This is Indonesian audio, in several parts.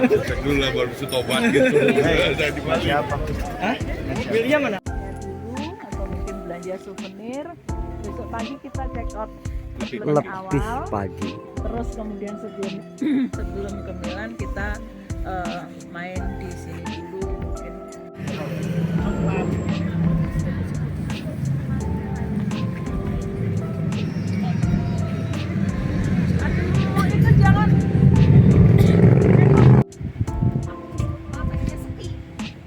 Cek dulu lah baru bisa tobat gitu. Jadi Siapa? Hah? Pilihnya mana? dulu atau mungkin belanja souvenir. Besok pagi kita check out lebih Lebih awal. pagi. Terus kemudian sebelum sebelum ke Milan kita main di sini dulu mungkin. Aduh, itu jangan.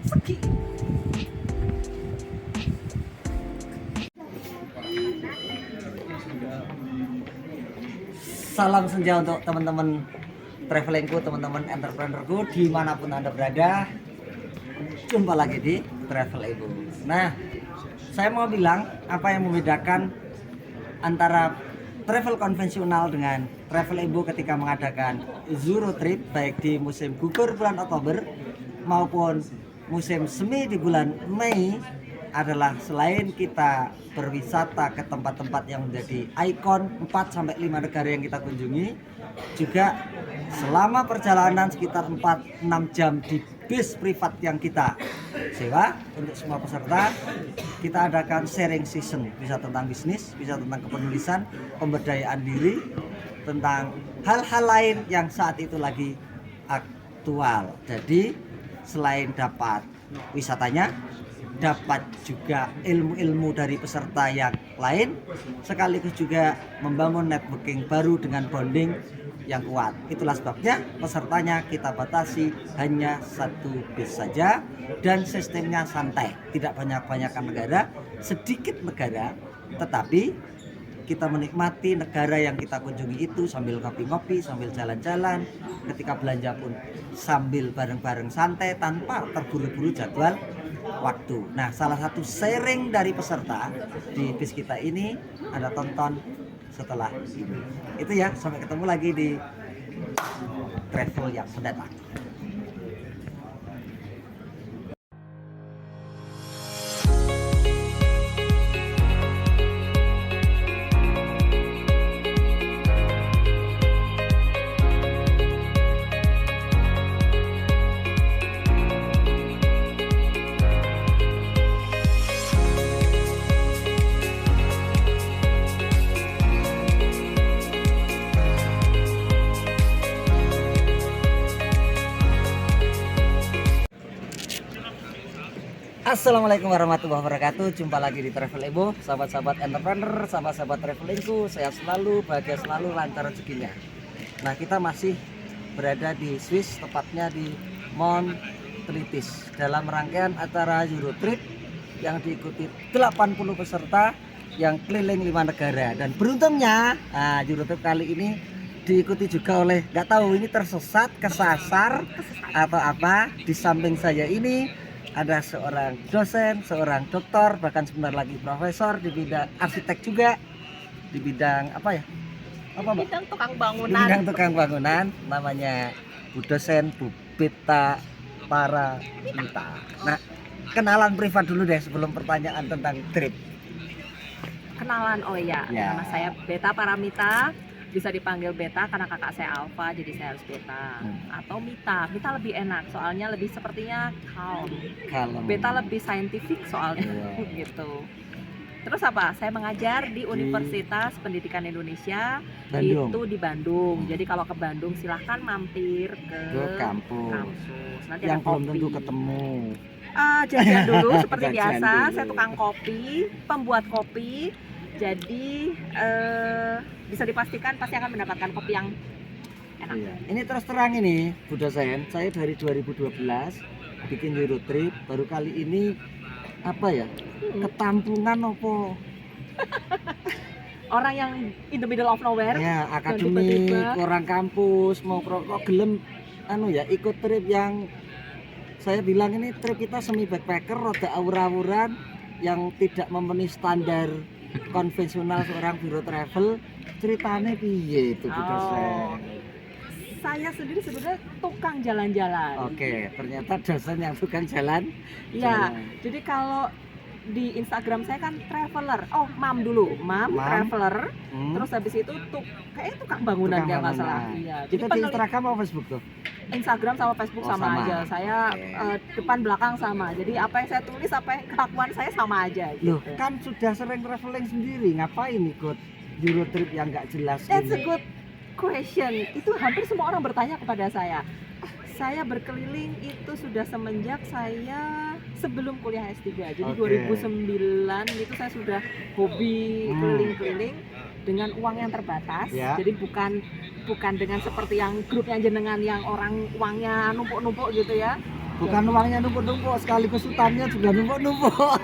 Seki. Salam senja untuk teman-teman travelingku, teman-teman entrepreneurku dimanapun Anda berada. Jumpa lagi di Travel Ibu. Nah, saya mau bilang apa yang membedakan antara travel konvensional dengan Travel Ibu ketika mengadakan Euro Trip baik di musim gugur bulan Oktober maupun musim semi di bulan Mei adalah selain kita berwisata ke tempat-tempat yang menjadi ikon 4-5 negara yang kita kunjungi, juga selama perjalanan sekitar 4-6 jam di bis privat yang kita sewa untuk semua peserta, kita adakan sharing session, bisa tentang bisnis, bisa tentang kepenulisan, pemberdayaan diri, tentang hal-hal lain yang saat itu lagi aktual. Jadi selain dapat wisatanya, dapat juga ilmu-ilmu dari peserta yang lain, sekaligus juga membangun networking baru dengan bonding yang kuat. Itulah sebabnya pesertanya kita batasi hanya satu bis saja dan sistemnya santai, tidak banyak-banyakan negara, sedikit negara, tetapi kita menikmati negara yang kita kunjungi itu sambil ngopi-ngopi, sambil jalan-jalan, ketika belanja pun sambil bareng-bareng santai tanpa terburu-buru jadwal waktu. Nah, salah satu sharing dari peserta di bis kita ini Anda tonton setelah ini. Itu ya, sampai ketemu lagi di travel yang mendatang. Assalamualaikum warahmatullahi wabarakatuh. Jumpa lagi di Travel Ebo, sahabat-sahabat entrepreneur, sahabat-sahabat travelingku. Sehat selalu, bahagia selalu, lancar rezekinya. Nah, kita masih berada di Swiss, tepatnya di Mont Tritis, dalam rangkaian acara Euro Trip yang diikuti 80 peserta yang keliling 5 negara. Dan beruntungnya, Euro Trip kali ini diikuti juga oleh, nggak tahu ini tersesat, kesasar atau apa. Di samping saya ini ada seorang dosen, seorang doktor, bahkan sebentar lagi profesor di bidang arsitek juga, di bidang apa ya? Apa, Mbak? Bidang tukang bangunan. Di bidang tukang bangunan, namanya Bu Dosen Bu Beta Paramita. Nah, kenalan privat dulu deh sebelum pertanyaan tentang trip. Kenalan, oh iya, Ya. nama saya Beta Paramita, bisa dipanggil Beta karena kakak saya Alfa, jadi saya harus Beta. Atau Mita, Mita lebih enak, soalnya lebih sepertinya calm. Kalau Beta lebih saintifik soalnya, Iya. gitu. Terus apa? Saya mengajar di Universitas Pendidikan Indonesia, Bandung. itu di Bandung. Jadi kalau ke Bandung silahkan mampir ke Ke kampus. Nanti Yang ada belum kopi. tentu ketemu. Jajan dulu seperti Jajan biasa. dulu. Saya tukang kopi, pembuat kopi. Jadi bisa dipastikan pasti akan mendapatkan kopi yang enak. Iya. Ini terus terang ini, Bu Dosen, saya dari 2012 bikin Euro Trip, baru kali ini apa ya? Ketampungan opo? Orang yang in the middle of nowhere. Ya, akademik, tiba-tiba. orang kampus mau kok gelem ikut trip yang saya bilang ini trip kita semi backpacker, roda awur-awuran yang tidak memenuhi standar konvensional seorang biro travel. Ceritanya piye itu Bu Dosen? Saya sendiri sebenarnya tukang jalan-jalan. Oke, ternyata dosen yang tukang jalan. Ya, Jalan. jadi kalau di Instagram saya kan traveler. Oh, mam dulu, mam. Traveler. Terus habis itu tuh kayaknya tukang bangunan ya nggak salah. Iya. Itu di Instagram atau Facebook tuh? Instagram sama Facebook sama aja. Saya depan belakang sama. Jadi apa yang saya tulis, apa yang kelakuan saya sama aja. Loh, Gitu. kan sudah sering traveling sendiri, ngapain ikut Euro trip yang nggak jelas That's a ini? good question. Itu hampir semua orang bertanya kepada saya. Saya berkeliling itu sudah semenjak saya sebelum kuliah S3. Jadi 2009 itu saya sudah hobi keliling-keliling dengan uang yang terbatas. Ya. Jadi bukan dengan seperti yang grupnya jenengan yang orang uangnya numpuk-numpuk gitu ya. Bukan uangnya numpuk-numpuk, sekaligus utangnya juga numpuk-numpuk.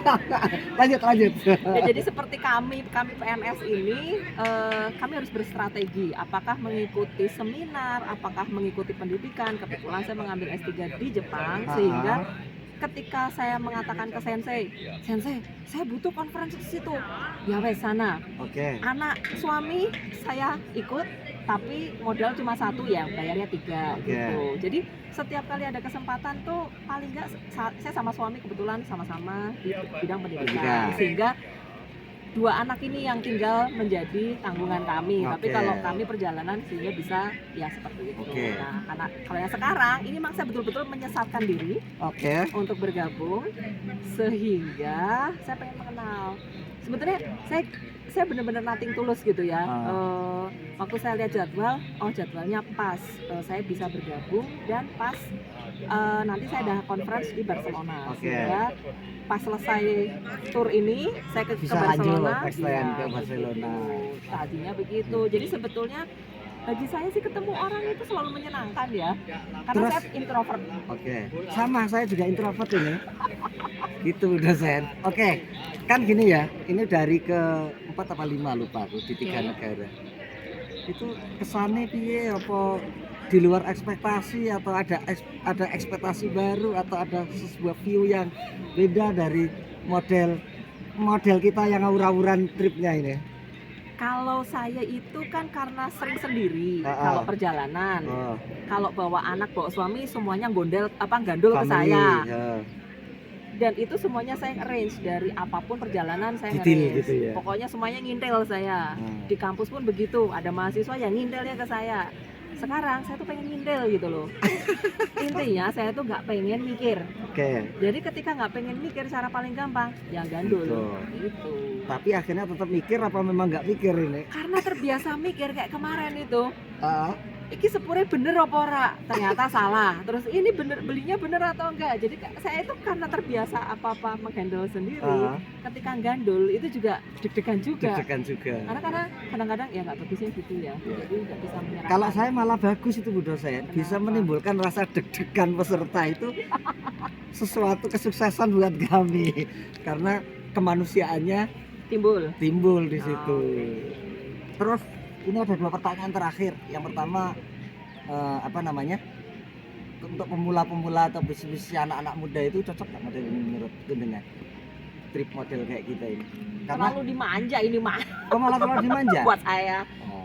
lanjut. Ya, jadi seperti kami PNS ini, kami harus berstrategi. Apakah mengikuti seminar, apakah mengikuti pendidikan. Kebetulan saya mengambil S3 di Jepang, sehingga ketika saya mengatakan ke sensei, saya butuh konferensi di situ. Ya wes sana. Oke. Anak suami saya ikut, tapi modal cuma 1 ya, bayarnya 3 gitu. Jadi setiap kali ada kesempatan tuh paling nggak saya sama suami kebetulan sama-sama di bidang pendidikan, sehingga 2 anak ini yang tinggal menjadi tanggungan kami. Tapi kalau kami perjalanan sehingga bisa ya seperti itu. Nah, karena kalau yang sekarang ini memang saya betul-betul menyesatkan diri untuk bergabung, sehingga saya pengen mengenal. Sebetulnya saya benar-benar nating tulus gitu ya. Waktu saya lihat jadwal, jadwalnya pas, saya bisa bergabung dan pas nanti saya ada conference di Barcelona. Sehingga pas selesai tour ini saya ke Barcelona. Ke Barcelona. Tadinya begitu. Jadi sebetulnya bagi saya sih ketemu orang itu selalu menyenangkan ya. Karena saya introvert. Sama, saya juga introvert ini. Gitu dosen. Kan gini ya, ini dari ke 4 apa 5 lupa aku di 3 negara. Itu kesannya piye, apa di luar ekspektasi atau ada ekspektasi baru atau ada sebuah view yang beda dari model kita yang aur-auran tripnya ini? Kalau saya itu kan karena sering sendiri kalau perjalanan. Kalau bawa anak, bawa suami semuanya gandul ke saya. Dan itu semuanya saya arrange, dari apapun perjalanan saya arrange. Gitu ya? Pokoknya semuanya ngintel saya. Di kampus pun begitu, ada mahasiswa yang ngintelnya ke saya. Sekarang saya tuh pengen ngintel gitu loh. Intinya saya tuh nggak pengen mikir. Jadi ketika nggak pengen mikir, cara paling gampang yang gandul gitu. Tapi akhirnya tetap mikir apa memang nggak mikir ini? Karena terbiasa mikir kayak kemarin itu. Iki sepure bener apa ora? Ternyata salah. Terus ini belinya bener atau enggak? Jadi saya itu karena terbiasa apa-apa menghandle sendiri. Ketika gandul itu juga deg-degan juga. Karena kadang-kadang ya nggak bagusnya gitu ya. Jadi nggak bisa menyerahkan. Kalau saya malah bagus itu Bu dosen. Bisa menimbulkan rasa deg-degan peserta itu sesuatu kesuksesan buat kami. Karena kemanusiaannya timbul di situ. Terus ini ada 2 pertanyaan terakhir. Yang pertama untuk pemula-pemula atau bisnis anak-anak muda itu cocok nggak model ini menurut jenengan? Trip model kayak kita ini. Karena terlalu dimanja ini mah. malah terlalu dimanja. Buat saya.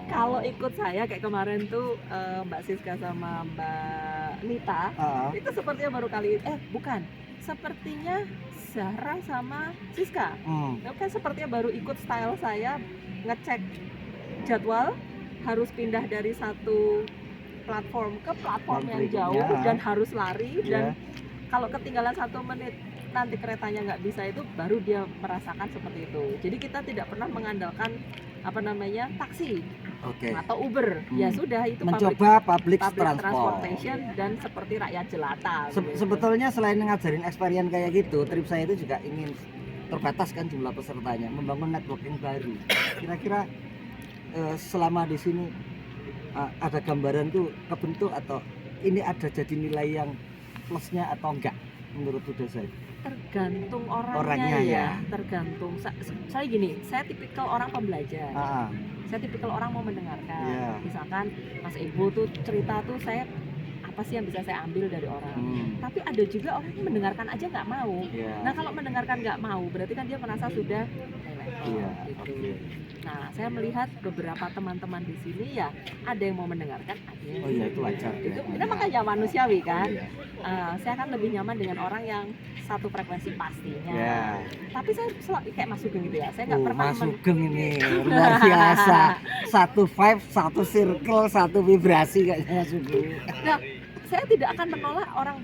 Kalau ikut saya kayak kemarin tuh Mbak Siska sama Mbak Nita, itu sepertinya baru kali sepertinya Zahra sama Siska. Kan sepertinya baru ikut style saya, ngecek jadwal, harus pindah dari satu platform ke platform yang jauh dan harus lari, dan kalau ketinggalan 1 menit nanti keretanya nggak bisa, itu baru dia merasakan seperti itu. Jadi kita tidak pernah mengandalkan taksi atau Uber. Ya sudah, itu mencoba public transportation dan seperti rakyat jelata. Sebetulnya selain ngajarin experience kayak gitu, trip saya itu juga ingin terbatas kan jumlah pesertanya, membangun networking baru. Kira-kira selama di sini ada gambaran tuh kebentuk atau ini ada jadi nilai yang plusnya atau enggak menurut Bu dosen? Tergantung orangnya ya. Tergantung. Saya gini, saya tipikal orang pembelajar. Saya tipikal orang mau mendengarkan. Misalkan Mas Ibu tuh cerita tuh saya apa sih yang bisa saya ambil dari orang. Tapi ada juga orang yang mendengarkan aja nggak mau. Nah kalau mendengarkan nggak mau berarti kan dia merasa sudah high level gitu. Nah saya melihat beberapa teman-teman di sini ya ada yang mau mendengarkan, ada yang itu wajar. itu makanya manusiawi kan. Saya kan lebih nyaman dengan orang yang satu frekuensi pastinya. Tapi saya selalu kayak Mas Sugeng gitu ya. Saya nggak pernah Mas Sugeng ini luar biasa. Satu vibe, satu circle, satu vibrasi kayaknya Mas Sugeng. Nah, saya tidak akan menolak orang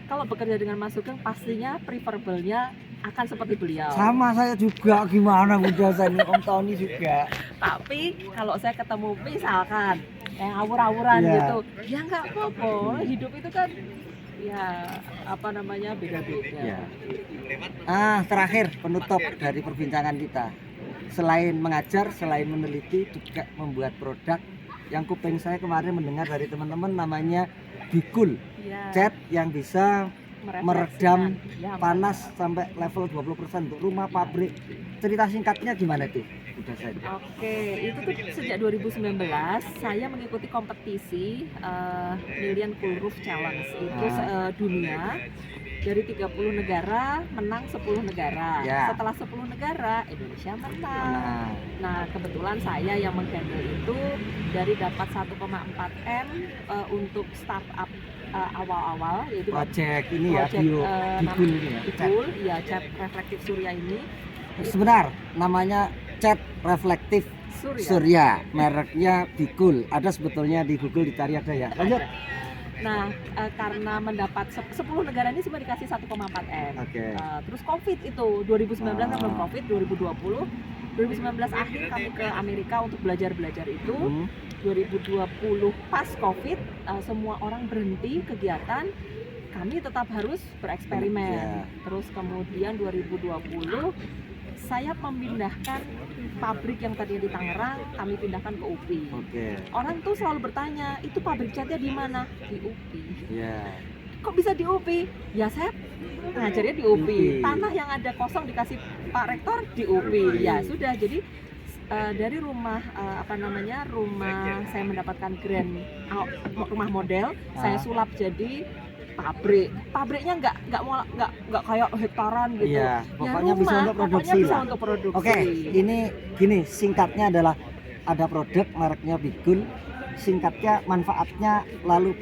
kalau bekerja dengan Mas Sugeng pastinya preferable-nya akan seperti beliau. Sama saya juga, gimana Bunda Sani, Om Tony juga. Tapi kalau saya ketemu misalkan yang awur-awuran gitu, ya nggak apa-apa. Hidup itu kan ya apa namanya beda-beda. Terakhir penutup dari perbincangan kita. Selain mengajar, selain meneliti, juga membuat produk. Yang kuping saya kemarin mendengar dari teman-teman namanya Bikul, cat yang bisa meredam panas sampai level 20% untuk rumah, pabrik. Cerita singkatnya gimana tuh? Oke, itu tuh sejak 2019 saya mengikuti kompetisi Million Cool Roof Challenge itu dunia. Dari 30 negara menang 10 negara. Setelah 10 negara Indonesia menang. Nah kebetulan saya yang menghandle itu dari dapat 1,4 M untuk startup awal-awal yaitu project ini ya, Bikul ini ya. Bikul, ya cat reflektif surya ini. Sebentar, namanya cat reflektif surya, mereknya Bikul. Ada sebetulnya di Google, dicari ada ya. Lanjut. Nah, karena mendapat 10 negara ini semua dikasih 1,4 M. Terus COVID itu 2019 kan belum COVID, 2020 akhir kami ke Amerika untuk belajar itu. 2020 pas COVID semua orang berhenti kegiatan, kami tetap harus bereksperimen. Terus kemudian 2020 saya memindahkan pabrik yang tadinya di Tangerang, kami pindahkan ke UPI. Orang tuh selalu bertanya, itu pabrik catnya di mana? Di UPI. Kok bisa di UPI? Ya saya ngajarnya di UPI. Tanah yang ada kosong dikasih Pak Rektor di UPI. Ya sudah, jadi dari rumah rumah saya mendapatkan grant rumah model, saya sulap jadi pabriknya nggak kayak hektaran gitu. Pokoknya ya bisa untuk produksi. Oke, ini gini singkatnya adalah ada produk mereknya Bikul, singkatnya manfaatnya lalu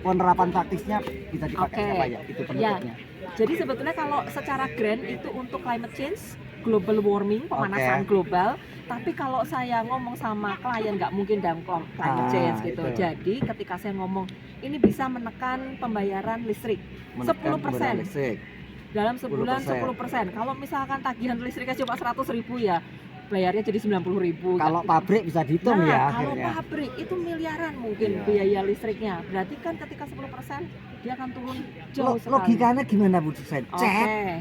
penerapan praktisnya bisa dipakai apa ya? Itu penutupnya. Jadi sebetulnya kalau secara grant itu untuk climate change, global warming, pemanasan global. Tapi kalau saya ngomong sama klien nggak mungkin dalam climate change gitu. Jadi ketika saya ngomong ini bisa menekan pembayaran listrik 10%. Dalam sebulan 10%. Kalau misalkan tagihan listriknya cuma 100.000 ya bayarnya jadi 90.000. Kalau pabrik bisa dihitung ya kalau akhirnya. Pabrik itu miliaran mungkin biaya listriknya. Berarti kan ketika 10% dia akan turun jauh sekali. Logikanya gimana Bu Susen?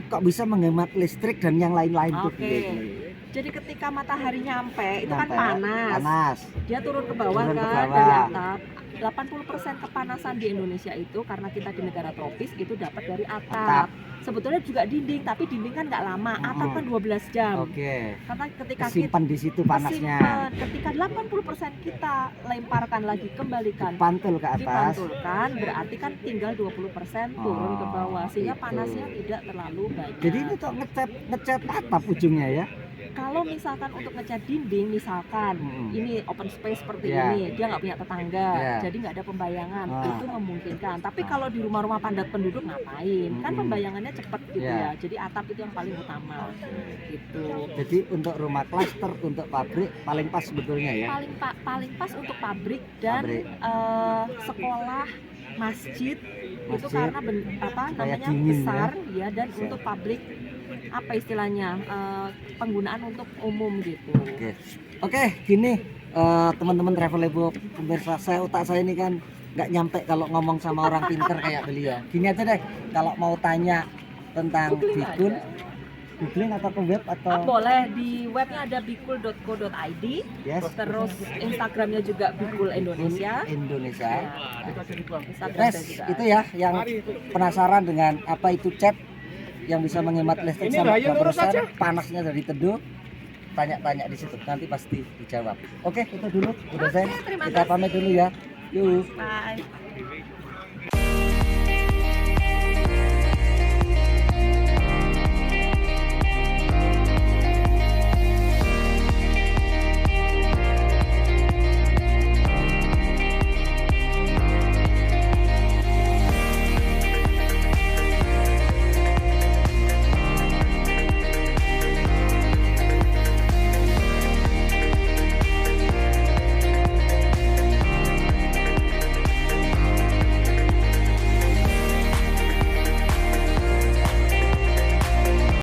Kok bisa menghemat listrik dan yang lain-lain tuh? Jadi ketika matahari nyampe itu kan panas. Dia turun ke bawah kan dari atap. 80% kepanasan di Indonesia itu karena kita di negara tropis itu dapat dari atap. Sebetulnya juga dinding, tapi dinding kan nggak lama. Atap kan 12 jam. Karena ketika simpan di situ panasnya. Ketika 80% kita lemparkan lagi, kembalikan. Dipantulkan, berarti kan tinggal 20% turun ke bawah sehingga panasnya tidak terlalu banyak. Jadi ini tuh ngecat atap ujungnya ya. Kalau misalkan untuk ngecat dinding, misalkan ini open space seperti ini, dia nggak punya tetangga, jadi nggak ada pembayangan, itu memungkinkan. Tapi kalau di rumah-rumah padat penduduk ngapain? Kan pembayangannya cepat gitu ya. Jadi atap itu yang paling utama, gitu. Jadi untuk rumah klaster, untuk pabrik paling pas sebetulnya ya. Paling pas untuk pabrik dan sekolah, masjid itu karena namanya besar ya, dan untuk pabrik apa istilahnya penggunaan untuk umum gitu. Oke, gini teman-teman Travelable pemirsa, otak saya ini kan nggak nyampe kalau ngomong sama orang pinter kayak beliau. Gini aja deh, kalau mau tanya tentang Bikul, googling atau ke web atau boleh di webnya ada bikul.co.id. Terus Instagramnya juga Bikul Indonesia. Itu ya yang penasaran dengan apa itu cat yang bisa menghemat listrik sampai 2%, panasnya dari teduh, tanya-tanya di situ, nanti pasti dijawab. Oke, itu dulu, udah saya. Kita pamit dulu ya. Yuk. Bye.